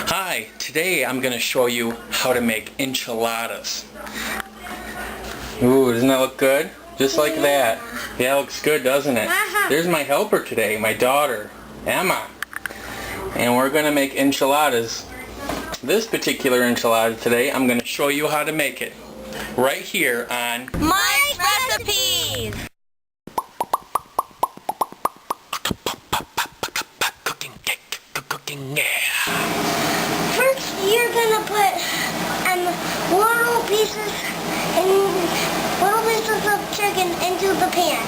Hi, today I'm going to show you how to make enchiladas. Ooh, doesn't that look good? Just like that. Yeah, it looks good, doesn't it? There's my helper today, my daughter, Emma. And we're going to make enchiladas. This particular enchilada today, I'm going to show you how to make it. Right here on My Recipes! First, you're gonna put little pieces of chicken into the pan.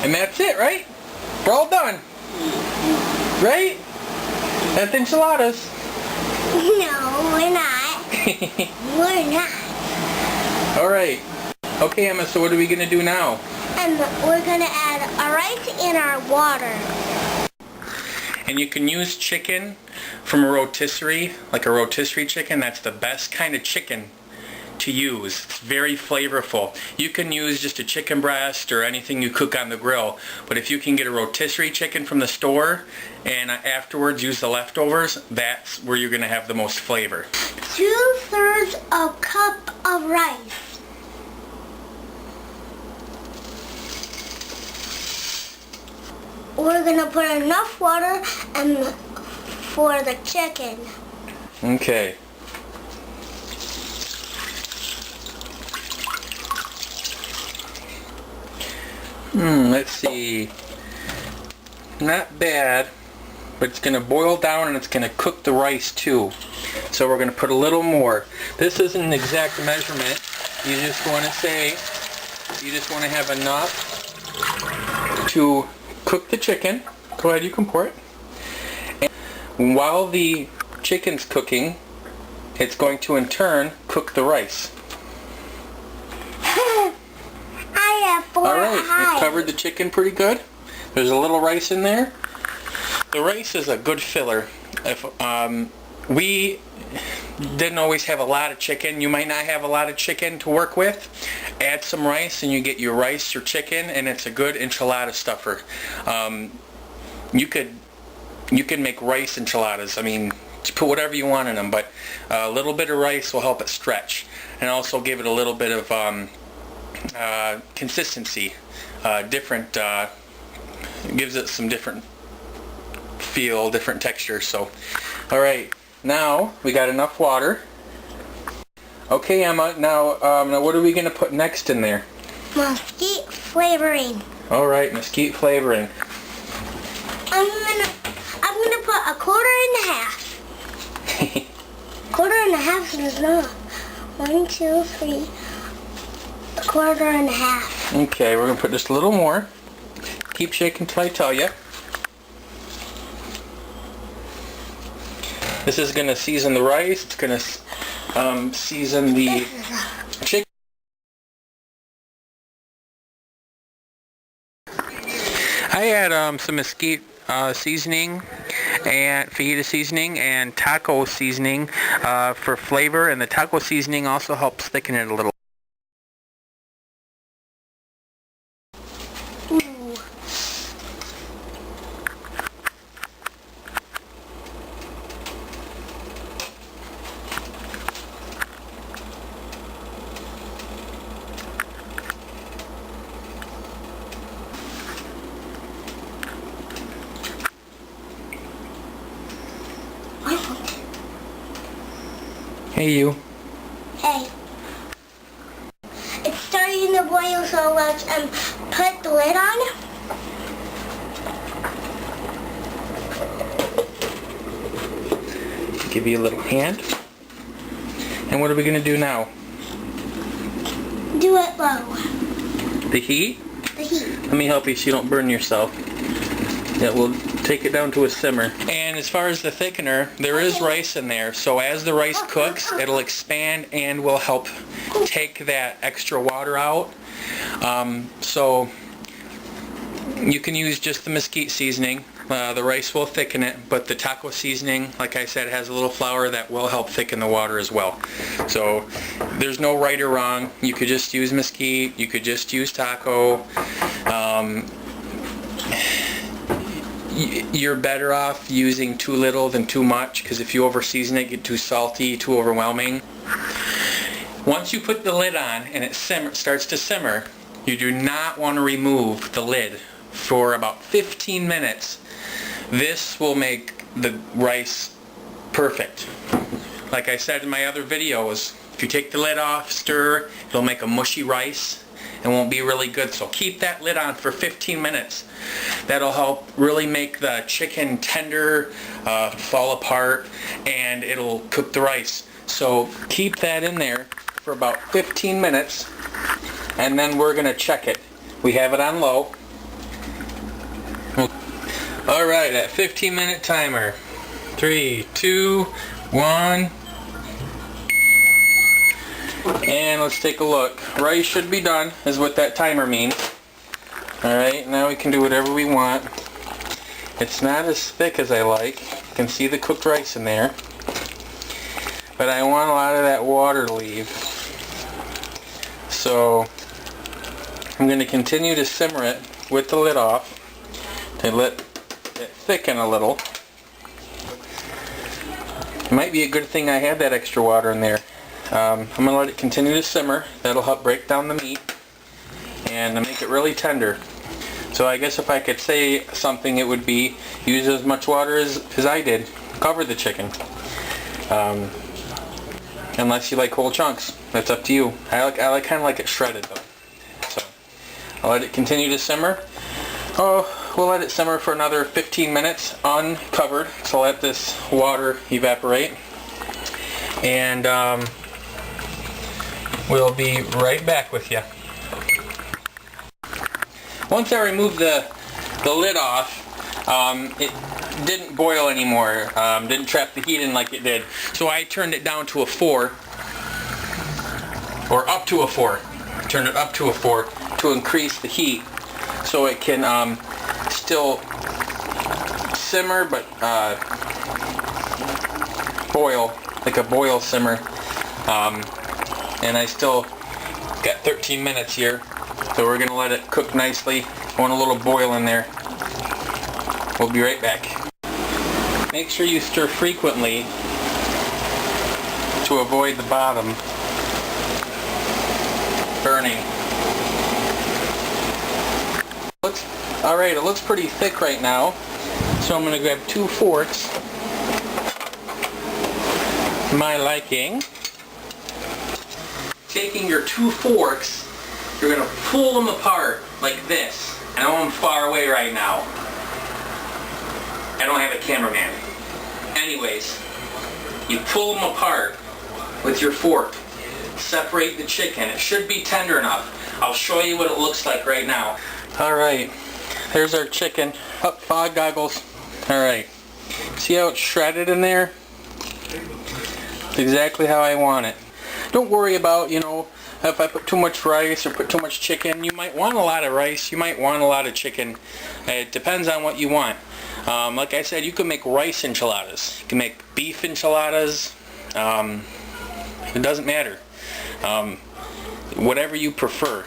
And that's it, right? We're all done. Right? That's enchiladas. No, we're not. We're not. Alright. Okay, Emma, so what are we going to do now? And we're gonna add our rice in our water. And you can use chicken from a rotisserie, like a rotisserie chicken. That's the best kind of chicken to use. It's very flavorful. You can use just a chicken breast or anything you cook on the grill, but if you can get a rotisserie chicken from the store and afterwards use the leftovers, that's where you're going to have the most flavor. 2/3 a cup of rice. We're gonna put enough water for the chicken. Okay. Let's see. Not bad, but it's going to boil down and it's going to cook the rice too. So we're going to put a little more. This isn't an exact measurement. You just want to have enough to cook the chicken. Go ahead, you can pour it. And while the chicken's cooking, it's going to in turn cook the rice. Alright, we've covered the chicken pretty good. There's a little rice in there. The rice is a good filler. If we didn't always have a lot of chicken, you might not have a lot of chicken to work with. Add some rice and you get your rice or chicken, and it's a good enchilada stuffer. You can make rice enchiladas. I mean, put whatever you want in them, but a little bit of rice will help it stretch and also give it a little bit of consistency, gives it some different feel, different texture. So, all right, now we got enough water. Okay, Emma. Now what are we going to put next in there? Mesquite flavoring. All right, mesquite flavoring. I'm gonna put a 1.25. 1.25 is not. 1, 2, 3. 1.25. Okay, we're going to put just a little more. Keep shaking till I tell you. This is going to season the rice. It's going to season the chicken. I add some mesquite seasoning and fajita seasoning and taco seasoning for flavor, and the taco seasoning also helps thicken it a little. Hey, you. Hey. It's starting to boil, so let's put the lid on. Give you a little hand. And what are we going to do now? Do it low. The heat? The heat. Let me help you so you don't burn yourself. Yeah, we'll take it down to a simmer. And as far as the thickener, there is rice in there, so as the rice cooks, it'll expand and will help take that extra water out. So you can use just the mesquite seasoning, The rice will thicken it, but the taco seasoning, like I said, has a little flour that will help thicken the water as well. So there's no right or wrong. You could just use mesquite, you could just use taco. You're better off using too little than too much, because if you over season it, get too salty, too overwhelming. Once you put the lid on and it starts to simmer, you do not want to remove the lid for about 15 minutes. This will make the rice perfect. Like I said in my other videos, if you take the lid off, stir, it'll make a mushy rice and won't be really good. So keep that lid on for 15 minutes. That'll help really make the chicken tender, fall apart, and it'll cook the rice. So keep that in there for about 15 minutes, and then we're going to check it. We have it on low. Alright, at 15-minute timer. 3, 2, 1. And let's take a look. Rice should be done, is what that timer means. Alright, now we can do whatever we want. It's not as thick as I like. You can see the cooked rice in there. But I want a lot of that water to leave. So I'm going to continue to simmer it with the lid off to let it thicken a little. It might be a good thing I had that extra water in there. I'm going to let it continue to simmer. That'll help break down the meat and make it really tender. So I guess if I could say something, it would be use as much water as I did. Cover the chicken. Unless you like whole chunks. That's up to you. I kind of like it shredded though. So I'll let it continue to simmer. We'll let it simmer for another 15 minutes uncovered. So let this water evaporate. And we'll be right back with you. Once I removed the lid off, it didn't boil anymore. Didn't trap the heat in like it did. So I turned it down to a 4. Or up to a 4. Turn it up to a 4 to increase the heat so it can still simmer but boil, like a boil simmer. And I still got 13 minutes here, so we're going to let it cook nicely. I want a little boil in there. We'll be right back. Make sure you stir frequently to avoid the bottom burning. Alright, it looks pretty thick right now, so I'm going to grab 2 forks, my liking. Taking your 2 forks, you're going to pull them apart like this. And I want them far away right now. I don't have a cameraman. Anyways, you pull them apart with your fork. Separate the chicken. It should be tender enough. I'll show you what it looks like right now. Alright, there's our chicken. Up, fog goggles. Alright, see how it's shredded in there? It's exactly how I want it. Don't worry about, if I put too much rice or put too much chicken. You might want a lot of rice, you might want a lot of chicken. It depends on what you want. Like I said, you can make rice enchiladas. You can make beef enchiladas. It doesn't matter. Whatever you prefer.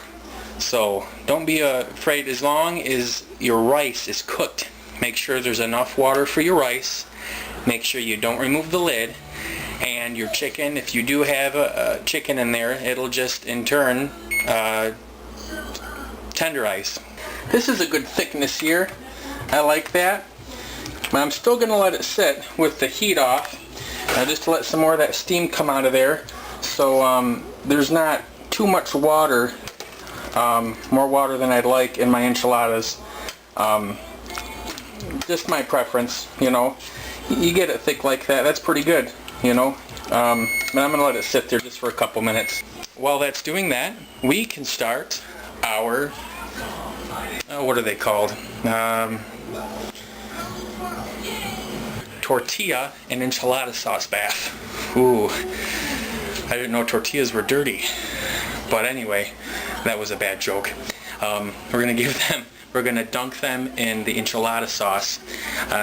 So don't be afraid, as long as your rice is cooked. Make sure there's enough water for your rice. Make sure you don't remove the lid. And your chicken, if you do have a chicken in there, it'll just in turn tenderize. This is a good thickness here. I like that. But I'm still going to let it sit with the heat off, just to let some more of that steam come out of there. So there's not too much water, more water than I'd like in my enchiladas. Just my preference, You get it thick like that, that's pretty good. And I'm going to let it sit there just for a couple minutes. While that's doing that, we can start our, what are they called? Tortilla and enchilada sauce bath. Ooh, I didn't know tortillas were dirty. But anyway, that was a bad joke. We're going to give them we're going to dunk them in the enchilada sauce.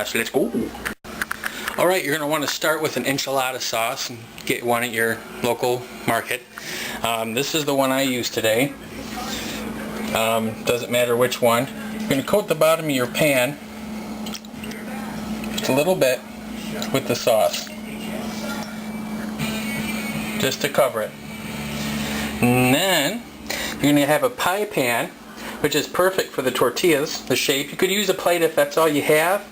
So let's go. Alright, you're going to want to start with an enchilada sauce and get one at your local market. This is the one I use today. Doesn't matter which one. You're going to coat the bottom of your pan just a little bit with the sauce, just to cover it. And then you're going to have a pie pan, which is perfect for the tortillas, the shape. You could use a plate if that's all you have,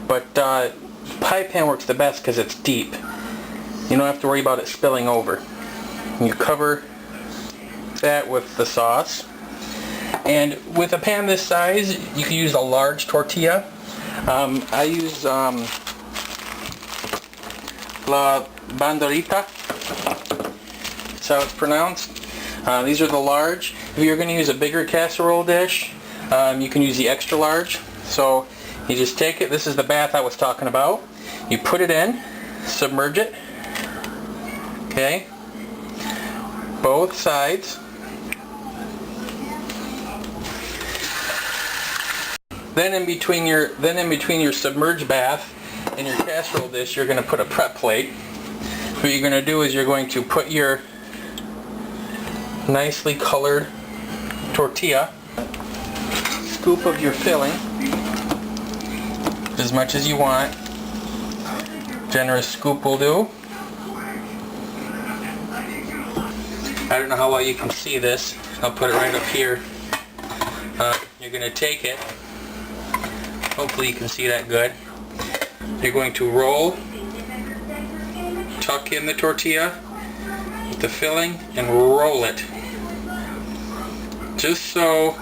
but pie pan works the best because it's deep. You don't have to worry about it spilling over. You cover that with the sauce. And with a pan this size, you can use a large tortilla. I use La Bandolita. That's how it's pronounced. These are the large. If you're going to use a bigger casserole dish, you can use the extra large. So you just take it. This is the bath I was talking about. You put it in, submerge it. Okay. Both sides. Then in between your submerged bath and your casserole dish, you're going to put a prep plate. What you're going to do is you're going to put your nicely colored tortilla, scoop of your filling, as much as you want. Generous scoop will do. I don't know how well you can see this. I'll put it right up here. You're going to take it. Hopefully you can see that good. You're going to roll, tuck in the tortilla with the filling, and roll it. Just so,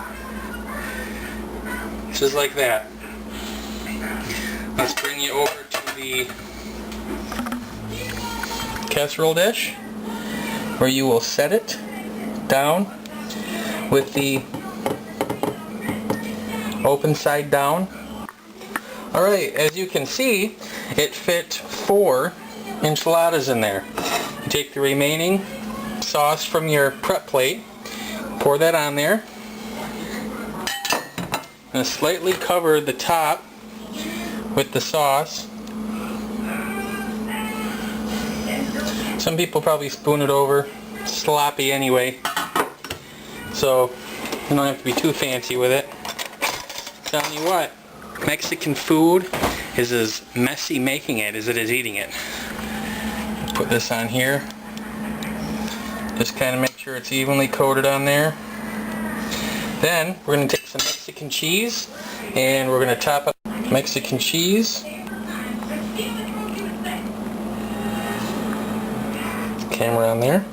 just like that. Let's bring you over to the casserole dish, where you will set it down with the open side down. Alright, as you can see, it fit 4 enchiladas in there. You take the remaining sauce from your prep plate, pour that on there, and slightly cover the top with the sauce. Some people probably spoon it over. It's sloppy anyway, so you don't have to be too fancy with it. Telling you what, Mexican food is as messy making it as it is eating it. Put this on here. Just kind of make sure it's evenly coated on there. Then we're going to take some Mexican cheese and we're going to top up Mexican cheese. Camera on there.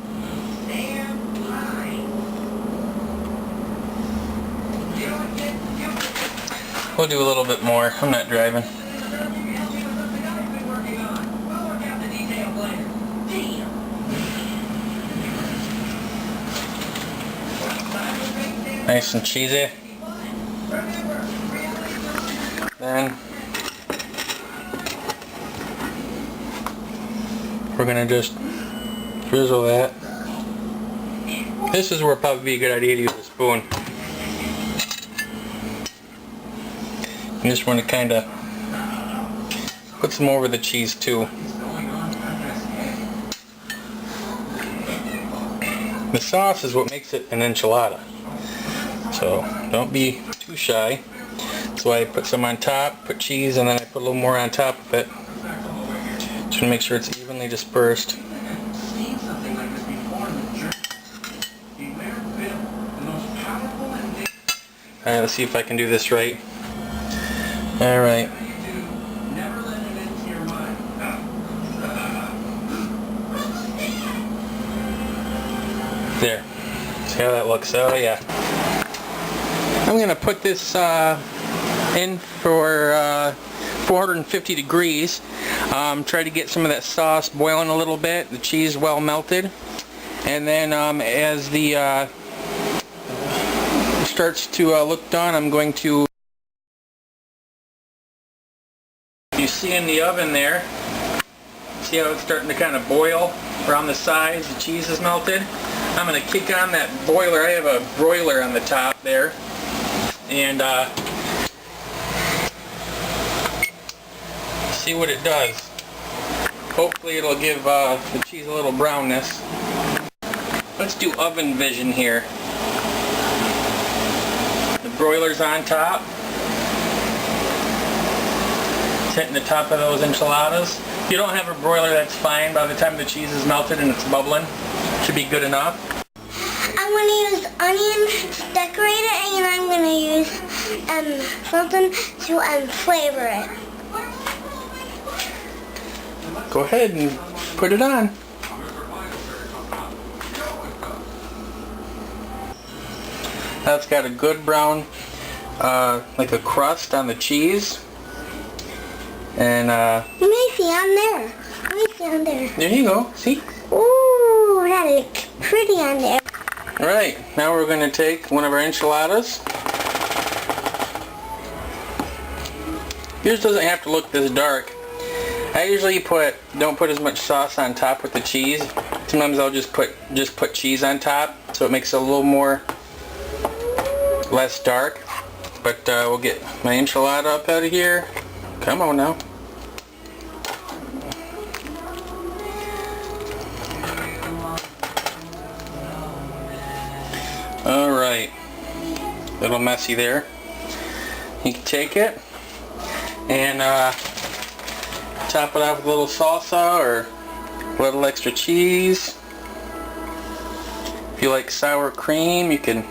We'll do a little bit more. I'm not driving. Nice and cheesy. Then we're going to just drizzle that. This is where it'd probably be a good idea to use a spoon. You just want to kind of put some over the cheese too. The sauce is what makes it an enchilada. So don't be too shy. That's why I put some on top, put cheese, and then I put a little more on top of it. Just to make sure it's evenly dispersed. Alright, let's see if I can do this right. Alright. There. See how that looks? Oh yeah. I'm going to put this in for 450 degrees. Try to get some of that sauce boiling a little bit, the cheese well melted. And then as the starts to look done, I'm going to... You see in the oven there, see how it's starting to kind of boil around the sides, the cheese is melted. I'm going to kick on that boiler. I have a broiler on the top there, and see what it does. Hopefully it'll give the cheese a little brownness. Let's do oven vision here. The broiler's on top. It's hitting the top of those enchiladas. If you don't have a broiler, that's fine. By the time the cheese is melted and it's bubbling, it should be good enough. I'm going to use onions to decorate it, and I'm going to use something to flavor it. Go ahead and put it on. That's got a good brown, like a crust on the cheese. And You may see on there. Let me see on there. there you go. See? Ooh, that looks pretty on there. Alright, now we're going to take one of our enchiladas. Yours doesn't have to look this dark. I usually don't put as much sauce on top with the cheese. Sometimes I'll just put cheese on top, so it makes it a little more less dark. But we'll get my enchilada up out of here. Come on now. Alright. A little messy there. You can take it and top it off with a little salsa or a little extra cheese. If you like sour cream, you can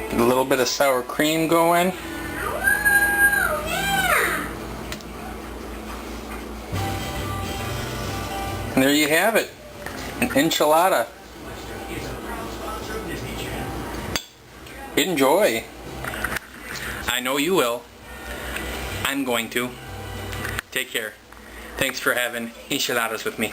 get a little bit of sour cream going. And there you have it, an enchilada. Enjoy. I know you will. I'm going to. Take care. Thanks for having enchiladas with me.